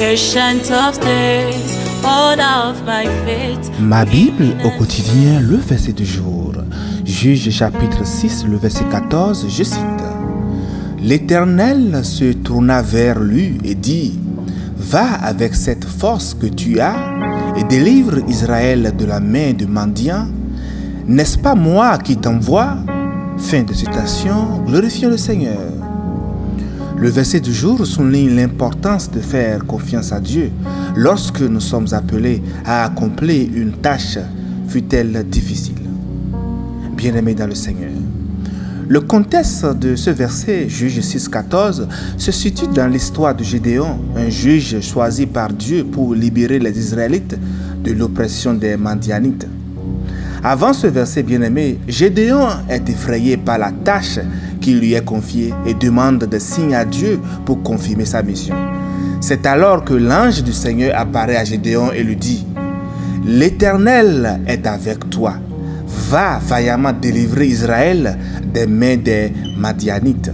Ancient of days, order of my faith. Ma Bible au quotidien, le verset du jour. Juge chapitre 6, le verset 14, je cite. L'Éternel se tourna vers lui et dit, va avec cette force que tu as et délivre Israël de la main de mendiants. N'est-ce pas moi qui t'envoie? Fin de citation, glorifions le Seigneur. Le verset du jour souligne l'importance de faire confiance à Dieu lorsque nous sommes appelés à accomplir une tâche, fût-elle difficile. Bien-aimés dans le Seigneur, le contexte de ce verset, Juge 6,14, se situe dans l'histoire de Gédéon, un juge choisi par Dieu pour libérer les Israélites de l'oppression des Madianites. Avant ce verset bien-aimé, Gédéon est effrayé par la tâche qui lui est confiée et demande des signes à Dieu pour confirmer sa mission. C'est alors que l'ange du Seigneur apparaît à Gédéon et lui dit « L'Éternel est avec toi. Va vaillamment délivrer Israël des mains des Madianites. »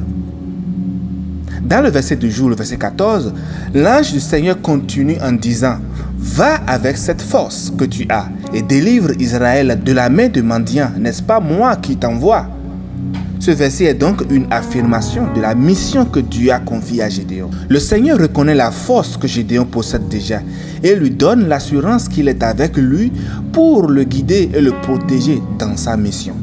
Dans le verset du jour, le verset 14, l'ange du Seigneur continue en disant « Va avec cette force que tu as et délivre Israël de la main de mendiants. N'est-ce pas moi qui t'envoie ?» Ce verset est donc une affirmation de la mission que Dieu a confiée à Gédéon. Le Seigneur reconnaît la force que Gédéon possède déjà et lui donne l'assurance qu'il est avec lui pour le guider et le protéger dans sa mission.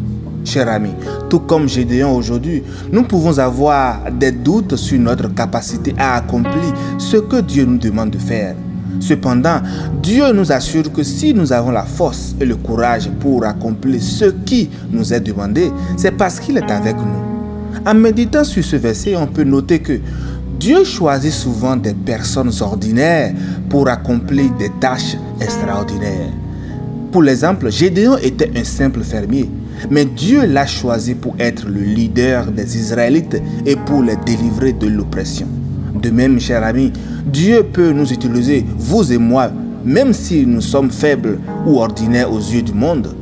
Chers amis, tout comme Gédéon aujourd'hui, nous pouvons avoir des doutes sur notre capacité à accomplir ce que Dieu nous demande de faire. Cependant, Dieu nous assure que si nous avons la force et le courage pour accomplir ce qui nous est demandé, c'est parce qu'il est avec nous. En méditant sur ce verset, on peut noter que Dieu choisit souvent des personnes ordinaires pour accomplir des tâches extraordinaires. Pour l'exemple, Gédéon était un simple fermier, mais Dieu l'a choisi pour être le leader des Israélites et pour les délivrer de l'oppression. De même, chers amis, Dieu peut nous utiliser, vous et moi, même si nous sommes faibles ou ordinaires aux yeux du monde.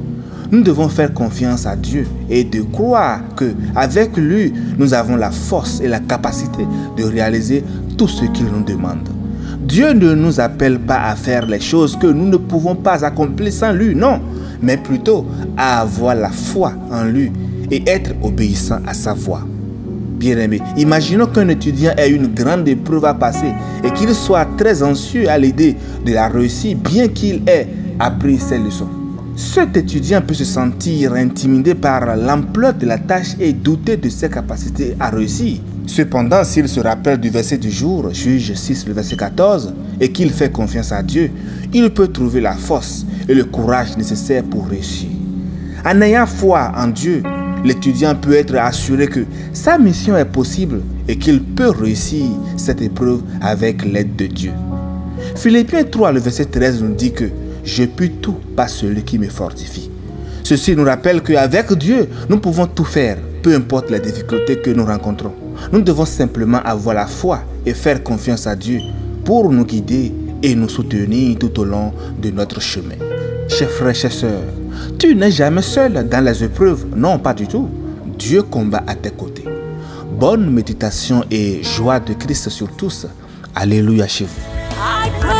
Nous devons faire confiance à Dieu et de croire qu'avec lui, nous avons la force et la capacité de réaliser tout ce qu'il nous demande. Dieu ne nous appelle pas à faire les choses que nous ne pouvons pas accomplir sans lui, non, mais plutôt à avoir la foi en lui et être obéissant à sa voix. Bien-aimé, imaginons qu'un étudiant ait une grande épreuve à passer et qu'il soit très anxieux à l'idée de la réussir bien qu'il ait appris ses leçons. Cet étudiant peut se sentir intimidé par l'ampleur de la tâche et douter de ses capacités à réussir. Cependant, s'il se rappelle du verset du jour, Juge 6, le verset 14, et qu'il fait confiance à Dieu, il peut trouver la force et le courage nécessaires pour réussir. En ayant foi en Dieu, l'étudiant peut être assuré que sa mission est possible et qu'il peut réussir cette épreuve avec l'aide de Dieu. Philippiens 3, le verset 13 nous dit que « Je puis tout par celui qui me fortifie ». Ceci nous rappelle qu'avec Dieu, nous pouvons tout faire, peu importe les difficultés que nous rencontrons. Nous devons simplement avoir la foi et faire confiance à Dieu pour nous guider et nous soutenir tout au long de notre chemin. Chers frères, chers sœurs, tu n'es jamais seul dans les épreuves, non, pas du tout. Dieu combat à tes côtés. Bonne méditation et joie de Christ sur tous. Alléluia chez vous.